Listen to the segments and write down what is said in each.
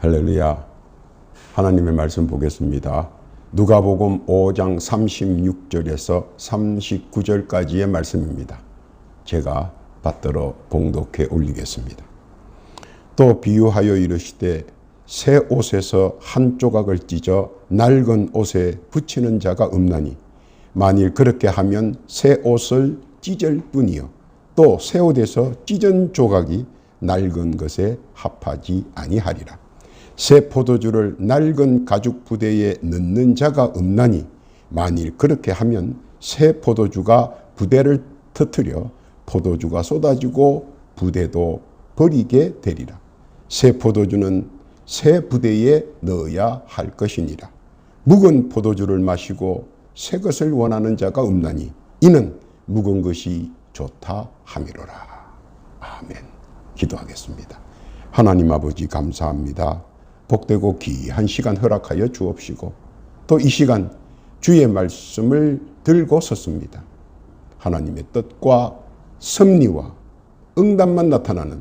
할렐루야. 하나님의 말씀 보겠습니다. 누가복음 5장 36절에서 39절까지의 말씀입니다. 제가 받들어 봉독해 올리겠습니다. 또 비유하여 이르시되 새 옷에서 한 조각을 찢어 낡은 옷에 붙이는 자가 없나니 만일 그렇게 하면 새 옷을 찢을 뿐이요 또 새 옷에서 찢은 조각이 낡은 것에 합하지 아니하리라. 새 포도주를 낡은 가죽 부대에 넣는 자가 없나니 만일 그렇게 하면 새 포도주가 부대를 터뜨려 포도주가 쏟아지고 부대도 버리게 되리라. 새 포도주는 새 부대에 넣어야 할 것이니라. 묵은 포도주를 마시고 새 것을 원하는 자가 없나니 이는 묵은 것이 좋다 함이로라. 아멘. 기도하겠습니다. 하나님 아버지 감사합니다. 복되고 귀한 시간 허락하여 주옵시고 또 이 시간 주의 말씀을 들고 섰습니다. 하나님의 뜻과 섭리와 응답만 나타나는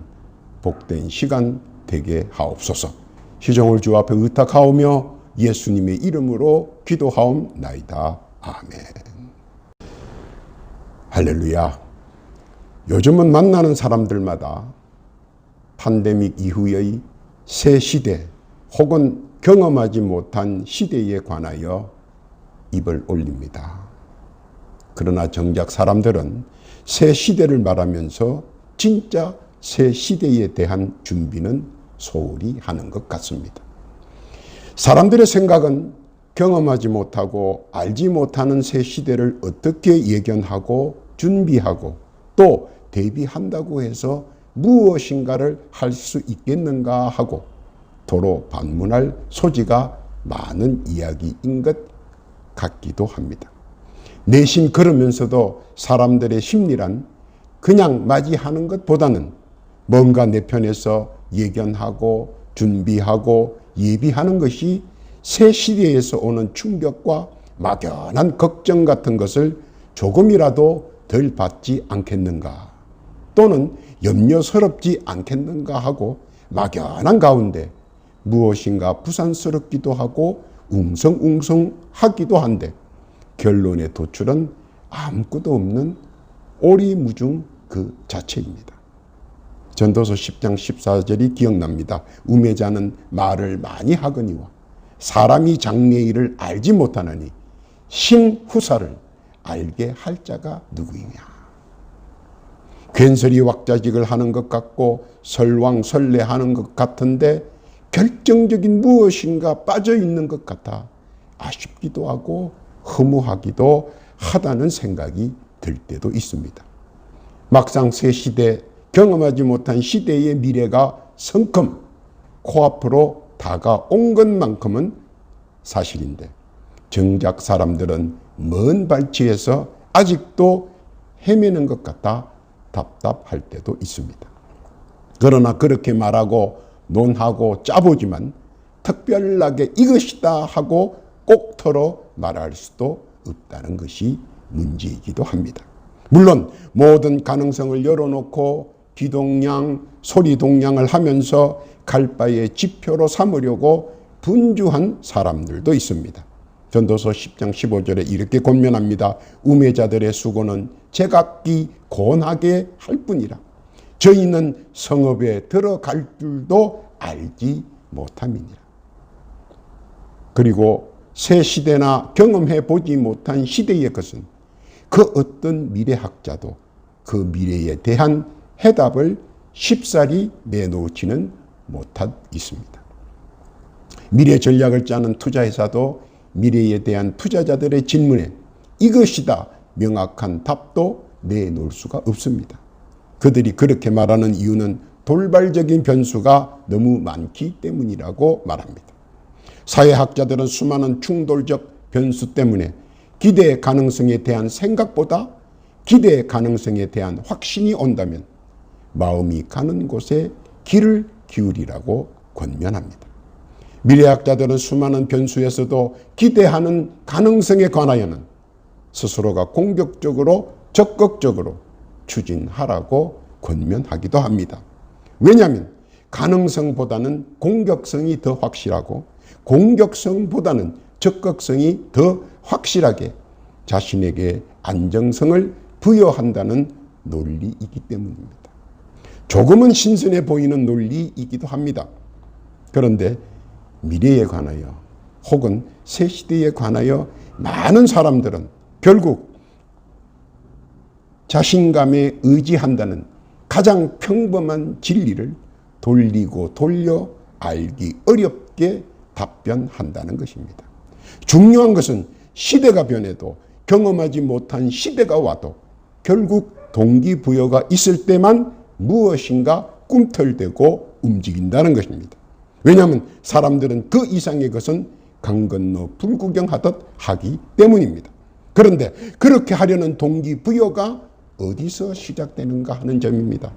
복된 시간 되게 하옵소서. 시종을 주 앞에 의탁하오며 예수님의 이름으로 기도하옵나이다. 아멘. 할렐루야. 요즘은 만나는 사람들마다 팬데믹 이후의 새 시대 혹은 경험하지 못한 시대에 관하여 입을 올립니다. 그러나 정작 사람들은 새 시대를 말하면서 진짜 새 시대에 대한 준비는 소홀히 하는 것 같습니다. 사람들의 생각은 경험하지 못하고 알지 못하는 새 시대를 어떻게 예견하고 준비하고 또 대비한다고 해서 무엇인가를 할 수 있겠는가 하고 도로 반문할 소지가 많은 이야기인 것 같기도 합니다. 내심 그러면서도 사람들의 심리란 그냥 맞이하는 것보다는 뭔가 내 편에서 예견하고 준비하고 예비하는 것이 새 시대에서 오는 충격과 막연한 걱정 같은 것을 조금이라도 덜 받지 않겠는가 또는 염려스럽지 않겠는가 하고 막연한 가운데 무엇인가 부산스럽기도 하고 웅성웅성하기도 한데 결론의 도출은 아무것도 없는 오리무중 그 자체입니다. 전도서 10장 14절이 기억납니다. 우매자는 말을 많이 하거니와 사람이 장래일을 알지 못하느니 신후사를 알게 할 자가 누구이냐. 괜스레 왁자직을 하는 것 같고 설왕설래하는 것 같은데 결정적인 무엇인가 빠져있는 것 같아 아쉽기도 하고 허무하기도 하다는 생각이 들 때도 있습니다. 막상 새 시대, 경험하지 못한 시대의 미래가 성큼 코앞으로 다가온 것만큼은 사실인데 정작 사람들은 먼 발치에서 아직도 헤매는 것 같아 답답할 때도 있습니다. 그러나 그렇게 말하고 논하고 짜보지만 특별하게 이것이다 하고 꼭 털어 말할 수도 없다는 것이 문제이기도 합니다. 물론 모든 가능성을 열어놓고 귀동냥, 소리동냥을 하면서 갈 바에 지표로 삼으려고 분주한 사람들도 있습니다. 전도서 10장 15절에 이렇게 권면합니다. 우매자들의 수고는 제각기 고나게 할 뿐이라. 저희는 성읍에 들어갈 줄도 알지 못함이니라. 그리고 새 시대나 경험해 보지 못한 시대의 것은 그 어떤 미래학자도 그 미래에 대한 해답을 쉽사리 내놓지는 못하고 있습니다. 미래 전략을 짜는 투자회사도 미래에 대한 투자자들의 질문에 이것이다 명확한 답도 내놓을 수가 없습니다. 그들이 그렇게 말하는 이유는 돌발적인 변수가 너무 많기 때문이라고 말합니다. 사회학자들은 수많은 충돌적 변수 때문에 기대의 가능성에 대한 생각보다 기대의 가능성에 대한 확신이 온다면 마음이 가는 곳에 귀를 기울이라고 권면합니다. 미래학자들은 수많은 변수에서도 기대하는 가능성에 관하여는 스스로가 공격적으로 적극적으로 추진하라고 권면하기도 합니다. 왜냐하면 가능성보다는 공격성이 더 확실하고 공격성보다는 적극성이 더 확실하게 자신에게 안정성을 부여한다는 논리이기 때문입니다. 조금은 신선해 보이는 논리이기도 합니다. 그런데 미래에 관하여 혹은 새 시대에 관하여 많은 사람들은 결국 자신감에 의지한다는 가장 평범한 진리를 돌리고 돌려 알기 어렵게 답변한다는 것입니다. 중요한 것은 시대가 변해도 경험하지 못한 시대가 와도 결국 동기부여가 있을 때만 무엇인가 꿈틀대고 움직인다는 것입니다. 왜냐하면 사람들은 그 이상의 것은 강 건너 불구경하듯 하기 때문입니다. 그런데 그렇게 하려는 동기부여가 어디서 시작되는가 하는 점입니다.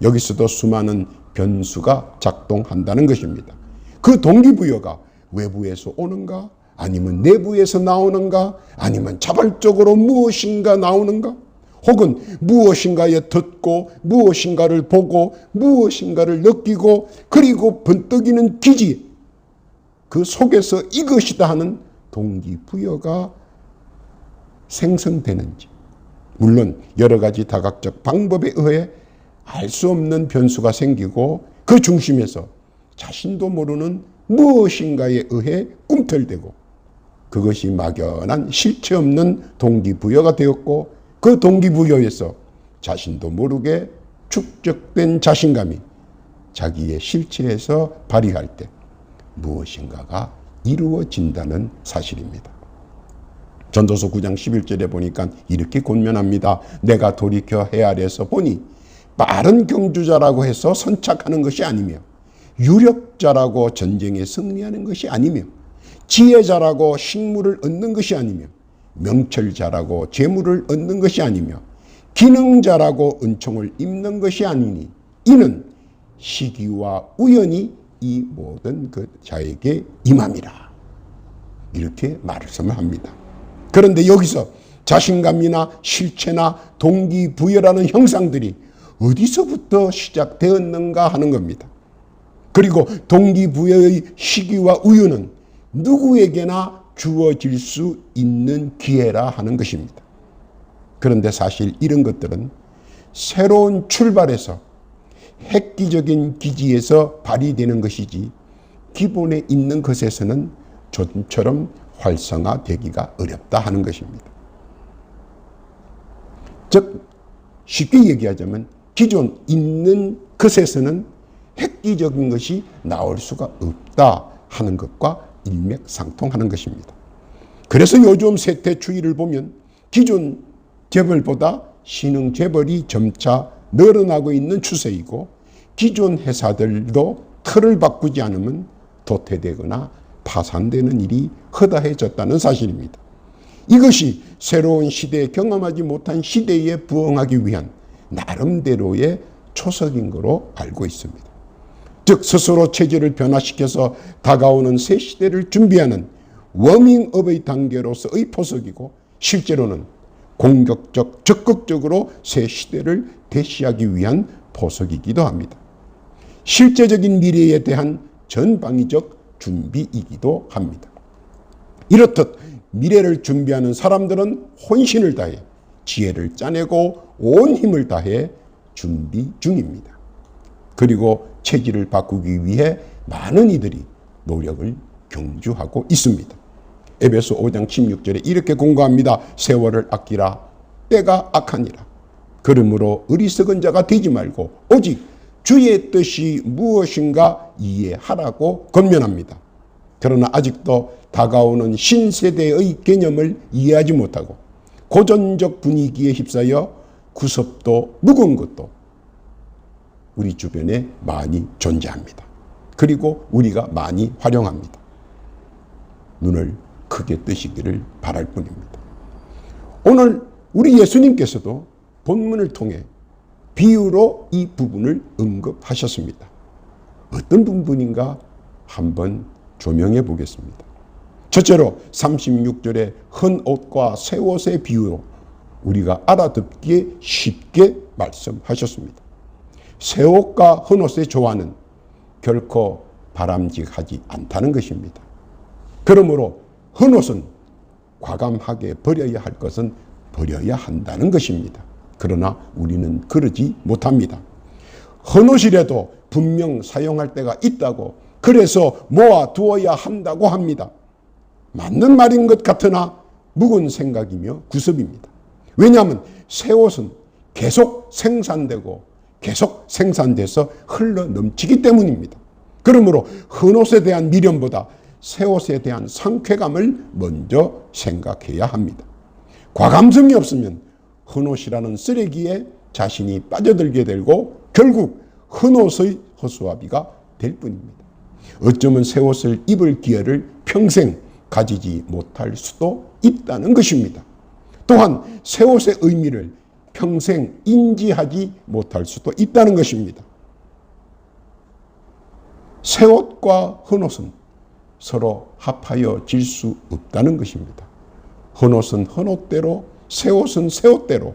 여기서도 수많은 변수가 작동한다는 것입니다. 그 동기부여가 외부에서 오는가? 아니면 내부에서 나오는가? 아니면 자발적으로 무엇인가 나오는가? 혹은 무엇인가에 듣고 무엇인가를 보고 무엇인가를 느끼고 그리고 번뜩이는 기지, 그 속에서 이것이다 하는 동기부여가 생성되는지, 물론 여러 가지 다각적 방법에 의해 알 수 없는 변수가 생기고 그 중심에서 자신도 모르는 무엇인가에 의해 꿈틀대고 그것이 막연한 실체 없는 동기부여가 되었고 그 동기부여에서 자신도 모르게 축적된 자신감이 자기의 실체에서 발휘할 때 무엇인가가 이루어진다는 사실입니다. 전도서 9장 11절에 보니까 이렇게 권면합니다. 내가 돌이켜 해 아래서 보니 빠른 경주자라고 해서 선착하는 것이 아니며 유력자라고 전쟁에 승리하는 것이 아니며 지혜자라고 식물을 얻는 것이 아니며 명철자라고 재물을 얻는 것이 아니며 기능자라고 은총을 입는 것이 아니니 이는 시기와 우연히 이 모든 그 자에게 임함이라. 이렇게 말씀을 합니다. 그런데 여기서 자신감이나 실체나 동기부여라는 형상들이 어디서부터 시작되었는가 하는 겁니다. 그리고 동기부여의 시기와 우유는 누구에게나 주어질 수 있는 기회라 하는 것입니다. 그런데 사실 이런 것들은 새로운 출발에서 획기적인 기지에서 발휘되는 것이지 기본에 있는 것에서는 좀처럼 활성화되기가 어렵다 하는 것입니다. 즉 쉽게 얘기하자면 기존 있는 것에서는 획기적인 것이 나올 수가 없다 하는 것과 일맥상통하는 것입니다. 그래서 요즘 세태 추이를 보면 기존 재벌보다 신흥 재벌이 점차 늘어나고 있는 추세이고 기존 회사들도 틀을 바꾸지 않으면 도태되거나 파산되는 일이 허다해졌다는 사실입니다. 이것이 새로운 시대에 경험하지 못한 시대에 부응하기 위한 나름대로의 초석인 거로 알고 있습니다. 즉 스스로 체질을 변화시켜서 다가오는 새 시대를 준비하는 워밍업의 단계로서의 포석이고 실제로는 공격적, 적극적으로 새 시대를 대시하기 위한 포석이기도 합니다. 실제적인 미래에 대한 전방위적 준비이기도 합니다. 이렇듯 미래를 준비하는 사람들은 혼신을 다해 지혜를 짜내고 온 힘을 다해 준비 중입니다. 그리고 체질을 바꾸기 위해 많은 이들이 노력을 경주하고 있습니다. 에베소 5장 16절에 이렇게 공고합니다. 세월을 아끼라 때가 악하니라. 그러므로 어리석은 자가 되지 말고 오직 주의 뜻이 무엇인가 이해하라고 권면합니다. 그러나 아직도 다가오는 신세대의 개념을 이해하지 못하고 고전적 분위기에 휩싸여 구섭도 무거운 것도 우리 주변에 많이 존재합니다. 그리고 우리가 많이 활용합니다. 눈을 크게 뜨시기를 바랄 뿐입니다. 오늘 우리 예수님께서도 본문을 통해 비유로 이 부분을 언급하셨습니다. 어떤 부분인가 한번 조명해 보겠습니다. 첫째로 36절의 헌 옷과 새 옷의 비유로 우리가 알아듣기에 쉽게 말씀하셨습니다. 새 옷과 헌 옷의 조화는 결코 바람직하지 않다는 것입니다. 그러므로 헌옷은 과감하게 버려야 할 것은 버려야 한다는 것입니다. 그러나 우리는 그러지 못합니다. 헌옷이라도 분명 사용할 때가 있다고, 그래서 모아두어야 한다고 합니다. 맞는 말인 것 같으나 묵은 생각이며 구습입니다. 왜냐하면 새 옷은 계속 생산되고 계속 생산돼서 흘러 넘치기 때문입니다. 그러므로 헌옷에 대한 미련보다 새 옷에 대한 상쾌감을 먼저 생각해야 합니다. 과감성이 없으면 헌옷이라는 쓰레기에 자신이 빠져들게 되고 결국 헌옷의 허수아비가 될 뿐입니다. 어쩌면 새 옷을 입을 기회를 평생 가지지 못할 수도 있다는 것입니다. 또한 새 옷의 의미를 평생 인지하지 못할 수도 있다는 것입니다. 새 옷과 헌옷은 서로 합하여 질 수 없다는 것입니다. 헌옷은 헌옷대로, 새 옷은 새 옷대로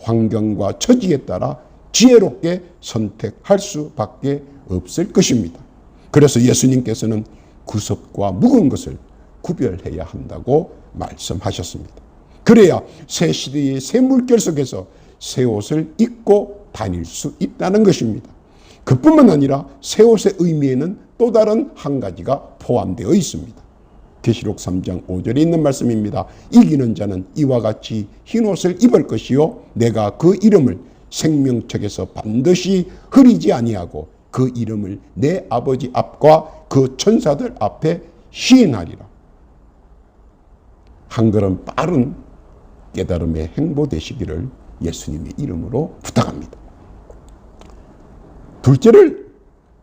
환경과 처지에 따라 지혜롭게 선택할 수밖에 없을 것입니다. 그래서 예수님께서는 구습과 묵은 것을 구별해야 한다고 말씀하셨습니다. 그래야 새 시대의 새 물결 속에서 새 옷을 입고 다닐 수 있다는 것입니다. 그뿐만 아니라 새 옷의 의미에는 또 다른 한 가지가 포함되어 있습니다. 계시록 3장 5절에 있는 말씀입니다. 이기는 자는 이와 같이 흰 옷을 입을 것이요 내가 그 이름을 생명책에서 반드시 흐리지 아니하고 그 이름을 내 아버지 앞과 그 천사들 앞에 시인하리라. 한 걸음 빠른 깨달음의 행보 되시기를 예수님의 이름으로 부탁합니다. 둘째를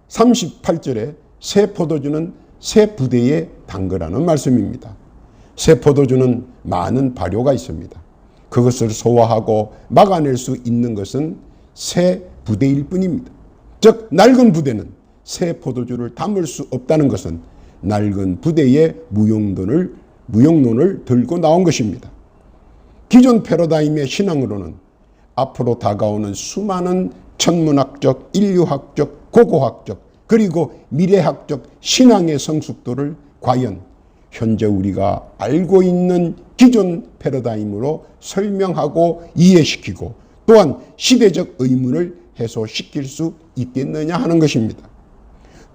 38절에 새 포도주는 새 부대에 담그라는 말씀입니다. 새 포도주는 많은 발효가 있습니다. 그것을 소화하고 막아낼 수 있는 것은 새 부대일 뿐입니다. 즉 낡은 부대는 새 포도주를 담을 수 없다는 것은 낡은 부대의 무용론을 들고 나온 것입니다. 기존 패러다임의 신앙으로는 앞으로 다가오는 수많은 천문학적, 인류학적, 고고학적, 그리고 미래학적 신앙의 성숙도를 과연 현재 우리가 알고 있는 기존 패러다임으로 설명하고 이해시키고 또한 시대적 의문을 해소시킬 수 있겠느냐 하는 것입니다.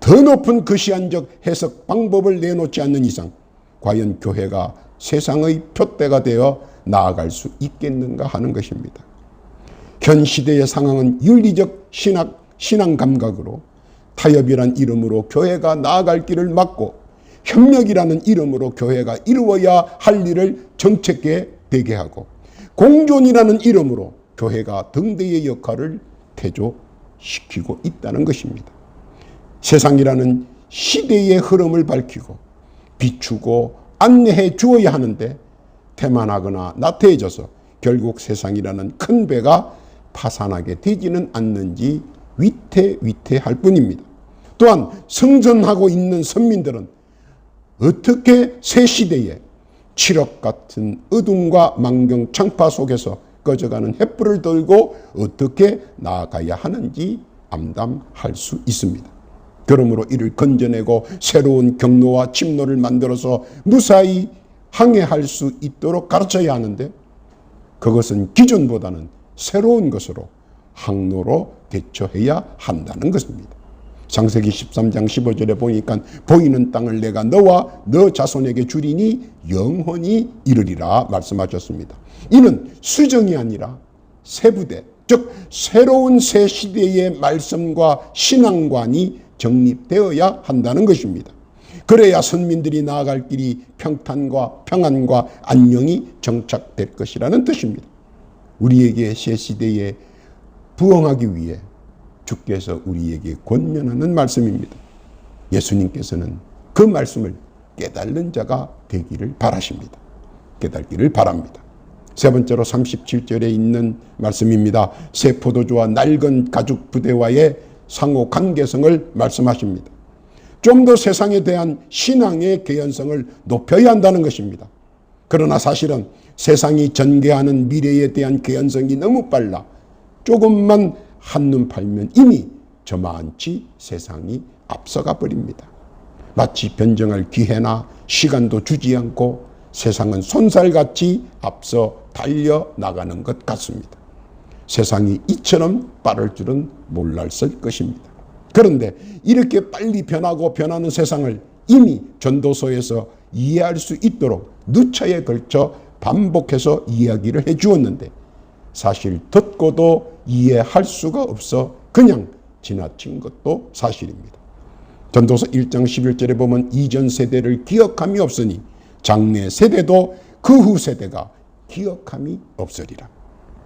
더 높은 거시안적 해석 방법을 내놓지 않는 이상 과연 교회가 세상의 표대가 되어 나아갈 수 있겠는가 하는 것입니다. 현 시대의 상황은 윤리적 신앙 감각으로 타협이란 이름으로 교회가 나아갈 길을 막고 협력이라는 이름으로 교회가 이루어야 할 일을 정책에 되게 하고 공존이라는 이름으로 교회가 등대의 역할을 퇴조시키고 있다는 것입니다. 세상이라는 시대의 흐름을 밝히고 비추고 안내해 주어야 하는데 태만하거나 나태해져서 결국 세상이라는 큰 배가 파산하게 되지는 않는지 위태위태할 뿐입니다. 또한 성전하고 있는 선민들은 어떻게 새 시대에 칠흑 같은 어둠과 망경창파 속에서 꺼져가는 횃불을 들고 어떻게 나아가야 하는지 암담할 수 있습니다. 그러므로 이를 건져내고 새로운 경로와 침로를 만들어서 무사히 항해할 수 있도록 가르쳐야 하는데 그것은 기존보다는 새로운 것으로 항로로 대처해야 한다는 것입니다. 창세기 13장 15절에 보니까 보이는 땅을 내가 너와 너 자손에게 주리니 영원히 이르리라 말씀하셨습니다. 이는 수정이 아니라 새 부대, 즉 새로운 새 시대의 말씀과 신앙관이 정립되어야 한다는 것입니다. 그래야 선민들이 나아갈 길이 평탄과 평안과 안녕이 정착될 것이라는 뜻입니다. 우리에게 새 시대에 부응하기 위해 주께서 우리에게 권면하는 말씀입니다. 예수님께서는 그 말씀을 깨달는 자가 되기를 바라십니다. 깨달기를 바랍니다. 세 번째로 37절에 있는 말씀입니다. 새 포도주와 낡은 가죽 부대와의 상호 관계성을 말씀하십니다. 좀 더 세상에 대한 신앙의 개연성을 높여야 한다는 것입니다. 그러나 사실은 세상이 전개하는 미래에 대한 개연성이 너무 빨라 조금만 한눈 팔면 이미 저만치 세상이 앞서가 버립니다. 마치 변정할 기회나 시간도 주지 않고 세상은 손살같이 앞서 달려나가는 것 같습니다. 세상이 이처럼 빠를 줄은 몰랐을 것입니다. 그런데 이렇게 빨리 변하고 변하는 세상을 이미 전도서에서 이해할 수 있도록 누차에 걸쳐 반복해서 이야기를 해 주었는데 사실 듣고도 이해할 수가 없어 그냥 지나친 것도 사실입니다. 전도서 1장 11절에 보면 이전 세대를 기억함이 없으니 장래 세대도 그 후 세대가 기억함이 없으리라.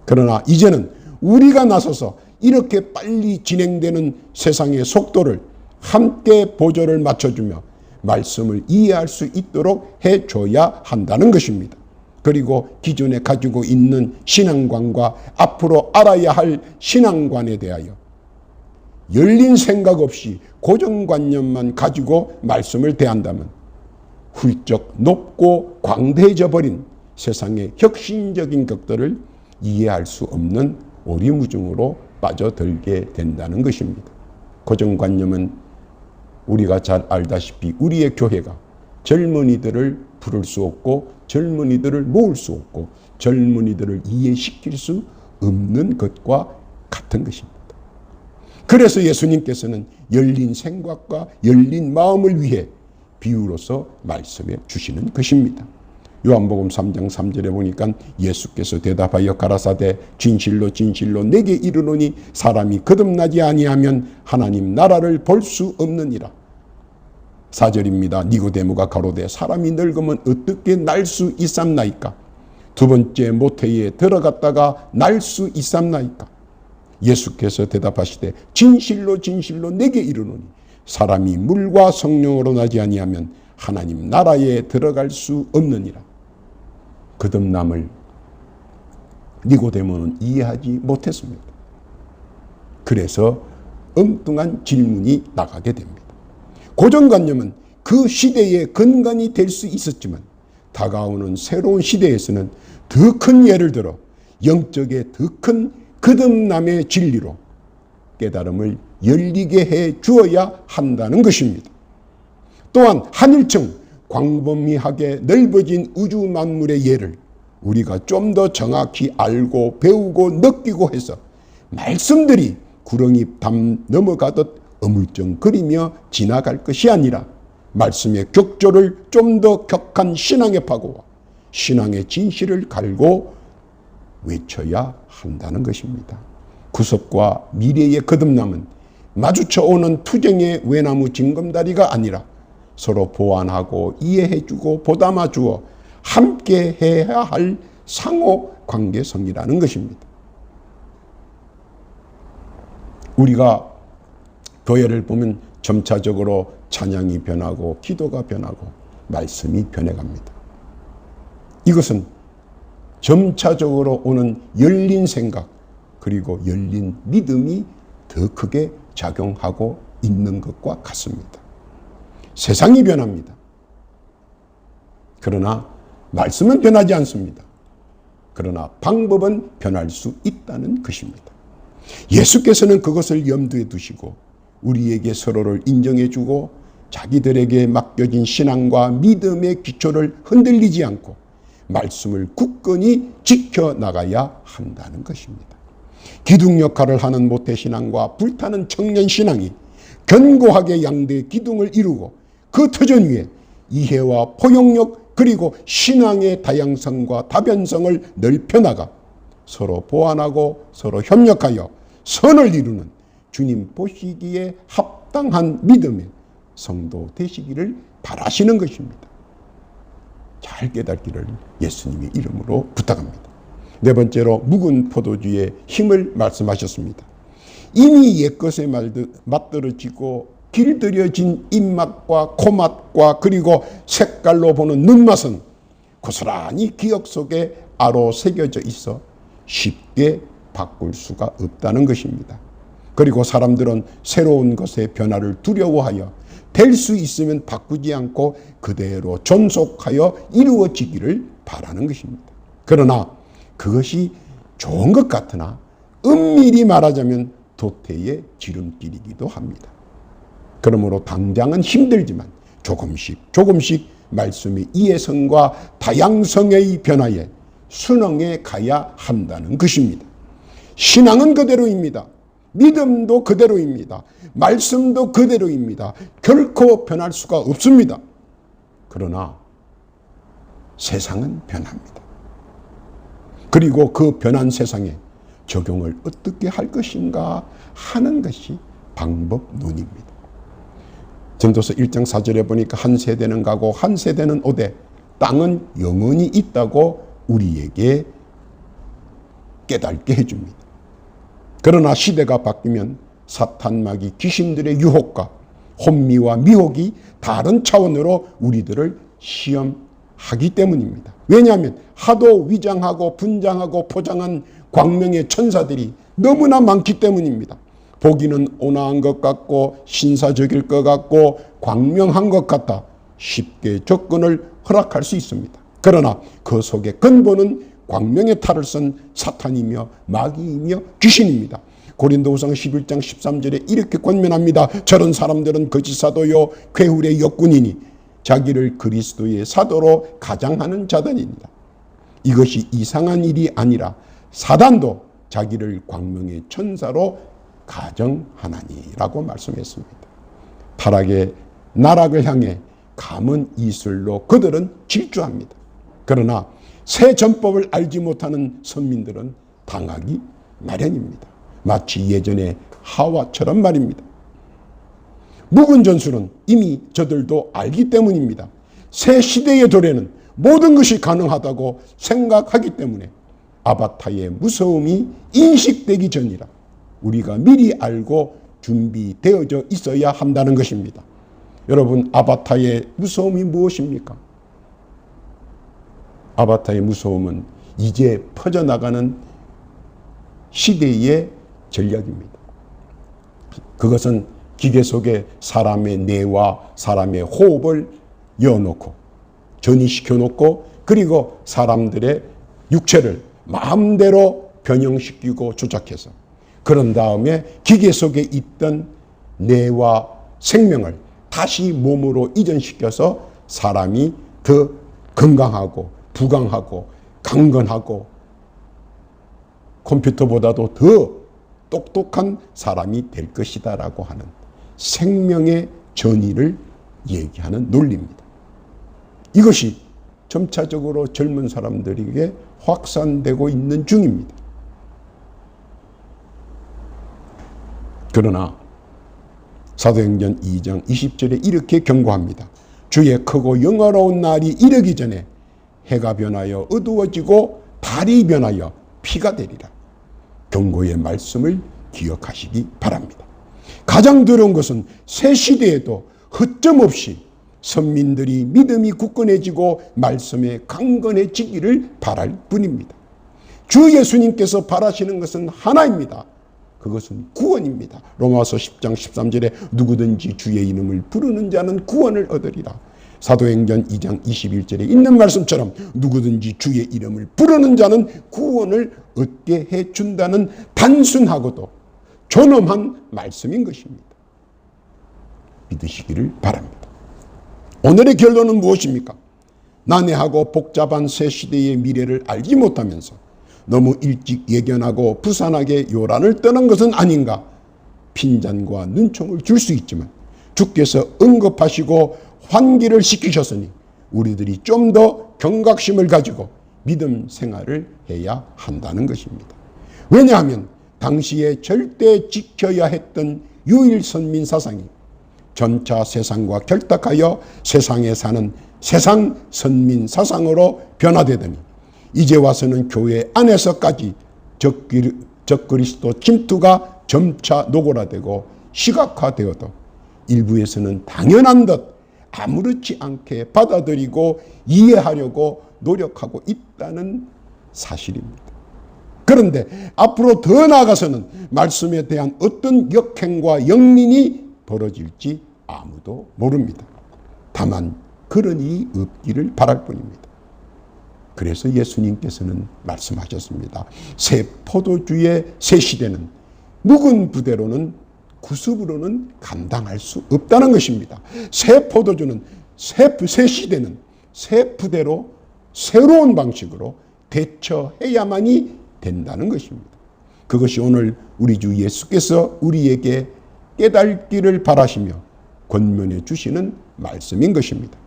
그러나 이제는 우리가 나서서 이렇게 빨리 진행되는 세상의 속도를 함께 보조를 맞춰주며 말씀을 이해할 수 있도록 해줘야 한다는 것입니다. 그리고 기존에 가지고 있는 신앙관과 앞으로 알아야 할 신앙관에 대하여 열린 생각 없이 고정관념만 가지고 말씀을 대한다면 훌쩍 높고 광대해져 버린 세상의 혁신적인 것들을 이해할 수 없는 오리무중으로 빠져들게 된다는 것입니다. 고정관념은 우리가 잘 알다시피 우리의 교회가 젊은이들을 부를 수 없고 젊은이들을 모을 수 없고 젊은이들을 이해시킬 수 없는 것과 같은 것입니다. 그래서 예수님께서는 열린 생각과 열린 마음을 위해 비유로서 말씀해 주시는 것입니다. 요한복음 3장 3절에 보니까 예수께서 대답하여 가라사대 진실로 진실로 내게 이르노니 사람이 거듭나지 아니하면 하나님 나라를 볼 수 없느니라. 4절입니다. 니고데모가 가로되 사람이 늙으면 어떻게 날 수 있삼나이까? 두 번째 모태에 들어갔다가 날 수 있삼나이까? 예수께서 대답하시되 진실로 진실로 내게 이르노니 사람이 물과 성령으로 나지 아니하면 하나님 나라에 들어갈 수 없느니라. 거듭남을 니고데모는 이해하지 못했습니다. 그래서 엉뚱한 질문이 나가게 됩니다. 고정관념은 그 시대의 근간이 될 수 있었지만 다가오는 새로운 시대에서는 더 큰 예를 들어 영적의 더 큰 거듭남의 진리로 깨달음을 열리게 해 주어야 한다는 것입니다. 또한 하늘층 광범위하게 넓어진 우주 만물의 예를 우리가 좀 더 정확히 알고 배우고 느끼고 해서 말씀들이 구렁이 담 넘어가듯 어물쩡거리며 지나갈 것이 아니라 말씀의 격조를 좀 더 격한 신앙의 파고와 신앙의 진실을 갈고 외쳐야 한다는 것입니다. 구속과 미래의 거듭남은 마주쳐오는 투쟁의 외나무 징검다리가 아니라 서로 보완하고 이해해주고 보담아주어 함께 해야 할 상호 관계성이라는 것입니다. 우리가 교회를 보면 점차적으로 찬양이 변하고 기도가 변하고 말씀이 변해갑니다. 이것은 점차적으로 오는 열린 생각 그리고 열린 믿음이 더 크게 작용하고 있는 것과 같습니다. 세상이 변합니다. 그러나 말씀은 변하지 않습니다. 그러나 방법은 변할 수 있다는 것입니다. 예수께서는 그것을 염두에 두시고 우리에게 서로를 인정해주고 자기들에게 맡겨진 신앙과 믿음의 기초를 흔들리지 않고 말씀을 굳건히 지켜나가야 한다는 것입니다. 기둥 역할을 하는 모태신앙과 불타는 청년신앙이 견고하게 양대 기둥을 이루고 그 터전 위에 이해와 포용력 그리고 신앙의 다양성과 다변성을 넓혀나가 서로 보완하고 서로 협력하여 선을 이루는 주님 보시기에 합당한 믿음의 성도 되시기를 바라시는 것입니다. 잘 깨닫기를 예수님의 이름으로 부탁합니다. 네 번째로 묵은 포도주의 힘을 말씀하셨습니다. 이미 옛것에 맞들어지고 길들여진 입맛과 코맛과 그리고 색깔로 보는 눈맛은 고스란히 기억 속에 아로 새겨져 있어 쉽게 바꿀 수가 없다는 것입니다. 그리고 사람들은 새로운 것의 변화를 두려워하여 될 수 있으면 바꾸지 않고 그대로 존속하여 이루어지기를 바라는 것입니다. 그러나 그것이 좋은 것 같으나 엄밀히 말하자면 도태의 지름길이기도 합니다. 그러므로 당장은 힘들지만 조금씩 말씀의 이해성과 다양성의 변화에 순응해 가야 한다는 것입니다. 신앙은 그대로입니다. 믿음도 그대로입니다. 말씀도 그대로입니다. 결코 변할 수가 없습니다. 그러나 세상은 변합니다. 그리고 그 변한 세상에 적용을 어떻게 할 것인가 하는 것이 방법론입니다. 전도서 1장 4절에 보니까 한 세대는 가고 한 세대는 오되 땅은 영원히 있다고 우리에게 깨닫게 해줍니다. 그러나 시대가 바뀌면 사탄마귀 귀신들의 유혹과 혼미와 미혹이 다른 차원으로 우리들을 시험하기 때문입니다. 왜냐하면 하도 위장하고 분장하고 포장한 광명의 천사들이 너무나 많기 때문입니다. 보기는 온화한 것 같고 신사적일 것 같고 광명한 것 같아 쉽게 접근을 허락할 수 있습니다. 그러나 그 속에 근본은 광명의 탈을 쓴 사탄이며 마귀이며 귀신입니다. 고린도후서 11장 13절에 이렇게 권면합니다. 저런 사람들은 거짓 사도요 괴울의 역군이니 자기를 그리스도의 사도로 가장하는 자들입니다. 이것이 이상한 일이 아니라 사단도 자기를 광명의 천사로 가정하나니라고 말씀했습니다. 타락의 나락을 향해 감은 이슬로 그들은 질주합니다. 그러나 새 전법을 알지 못하는 선민들은 당하기 마련입니다. 마치 예전의 하와처럼 말입니다. 묵은 전술은 이미 저들도 알기 때문입니다. 새 시대의 도래는 모든 것이 가능하다고 생각하기 때문에 아바타의 무서움이 인식되기 전이라 우리가 미리 알고 준비되어져 있어야 한다는 것입니다. 여러분, 아바타의 무서움이 무엇입니까? 아바타의 무서움은 이제 퍼져나가는 시대의 전략입니다. 그것은 기계 속에 사람의 뇌와 사람의 호흡을 여어놓고 전이시켜놓고 그리고 사람들의 육체를 마음대로 변형시키고 조작해서 그런 다음에 기계 속에 있던 뇌와 생명을 다시 몸으로 이전시켜서 사람이 더 건강하고 부강하고 강건하고 컴퓨터보다도 더 똑똑한 사람이 될 것이다 라고 하는 생명의 전이를 얘기하는 논리입니다. 이것이 점차적으로 젊은 사람들에게 확산되고 있는 중입니다. 그러나 사도행전 2장 20절에 이렇게 경고합니다. 주의 크고 영화로운 날이 이르기 전에 해가 변하여 어두워지고 달이 변하여 피가 되리라. 경고의 말씀을 기억하시기 바랍니다. 가장 두려운 것은 새 시대에도 허점없이 선민들이 믿음이 굳건해지고 말씀에 강건해지기를 바랄 뿐입니다. 주 예수님께서 바라시는 것은 하나입니다. 그것은 구원입니다. 로마서 10장 13절에 누구든지 주의 이름을 부르는 자는 구원을 얻으리라. 사도행전 2장 21절에 있는 말씀처럼 누구든지 주의 이름을 부르는 자는 구원을 얻게 해준다는 단순하고도 존엄한 말씀인 것입니다. 믿으시기를 바랍니다. 오늘의 결론은 무엇입니까? 난해하고 복잡한 새 시대의 미래를 알지 못하면서 너무 일찍 예견하고 부산하게 요란을 떠난 것은 아닌가? 핀잔과 눈총을 줄 수 있지만 주께서 응급하시고 환기를 시키셨으니 우리들이 좀 더 경각심을 가지고 믿음 생활을 해야 한다는 것입니다. 왜냐하면 당시에 절대 지켜야 했던 유일선민 사상이 전차 세상과 결탁하여 세상에 사는 세상 선민 사상으로 변화되더니 이제 와서는 교회 안에서까지 적그리스도 침투가 점차 노골화되고 시각화되어도 일부에서는 당연한 듯 아무렇지 않게 받아들이고 이해하려고 노력하고 있다는 사실입니다. 그런데 앞으로 더 나아가서는 말씀에 대한 어떤 역행과 역린이 벌어질지 아무도 모릅니다. 다만 그런 일이 없기를 바랄 뿐입니다. 그래서 예수님께서는 말씀하셨습니다. 새 포도주의 새 시대는 묵은 부대로는 구습으로는 감당할 수 없다는 것입니다. 새 포도주는 새 시대는 새 부대로 새로운 방식으로 대처해야만이 된다는 것입니다. 그것이 오늘 우리 주 예수께서 우리에게 깨닫기를 바라시며 권면해 주시는 말씀인 것입니다.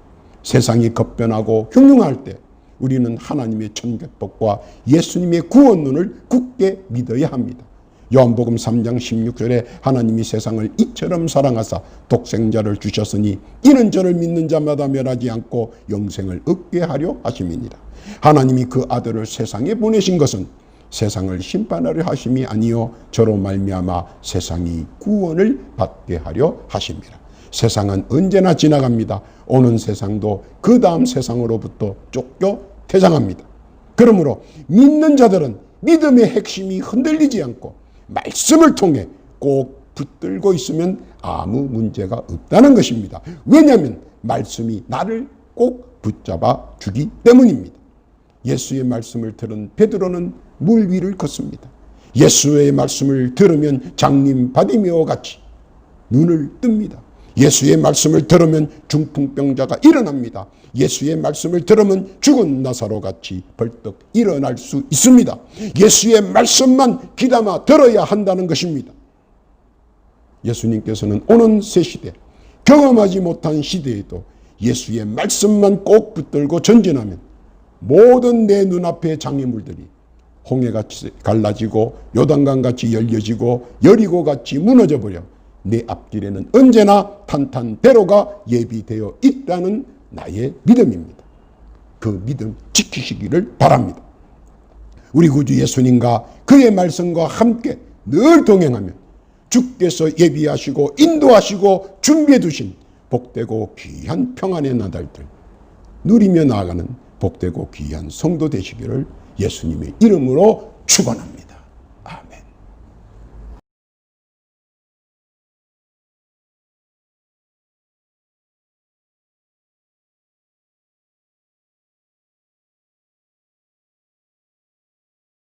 세상이 급변하고 흉흉할 때 우리는 하나님의 천국복과 예수님의 구원론을 굳게 믿어야 합니다. 요한복음 3장 16절에 하나님이 세상을 이처럼 사랑하사 독생자를 주셨으니 이는 저를 믿는 자마다 멸하지 않고 영생을 얻게 하려 하심이니라. 하나님이 그 아들을 세상에 보내신 것은 세상을 심판하려 하심이 아니요 저로 말미암아 세상이 구원을 받게 하려 하심이라. 세상은 언제나 지나갑니다. 오는 세상도 그 다음 세상으로부터 쫓겨 퇴장합니다. 그러므로 믿는 자들은 믿음의 핵심이 흔들리지 않고 말씀을 통해 꼭 붙들고 있으면 아무 문제가 없다는 것입니다. 왜냐하면 말씀이 나를 꼭 붙잡아 주기 때문입니다. 예수의 말씀을 들은 베드로는 물 위를 걷습니다. 예수의 말씀을 들으면 장님 바디메오 같이 눈을 뜹니다. 예수의 말씀을 들으면 중풍병자가 일어납니다. 예수의 말씀을 들으면 죽은 나사로 같이 벌떡 일어날 수 있습니다. 예수의 말씀만 귀담아 들어야 한다는 것입니다. 예수님께서는 오는 새 시대, 경험하지 못한 시대에도 예수의 말씀만 꼭 붙들고 전진하면 모든 내 눈앞의 장애물들이 홍해같이 갈라지고 요단강같이 열려지고 여리고같이 무너져버려 내 앞길에는 언제나 탄탄대로가 예비되어 있다는 나의 믿음입니다. 그 믿음 지키시기를 바랍니다. 우리 구주 예수님과 그의 말씀과 함께 늘 동행하며 주께서 예비하시고 인도하시고 준비해 두신 복되고 귀한 평안의 나날들 누리며 나아가는 복되고 귀한 성도 되시기를 예수님의 이름으로 축원합니다.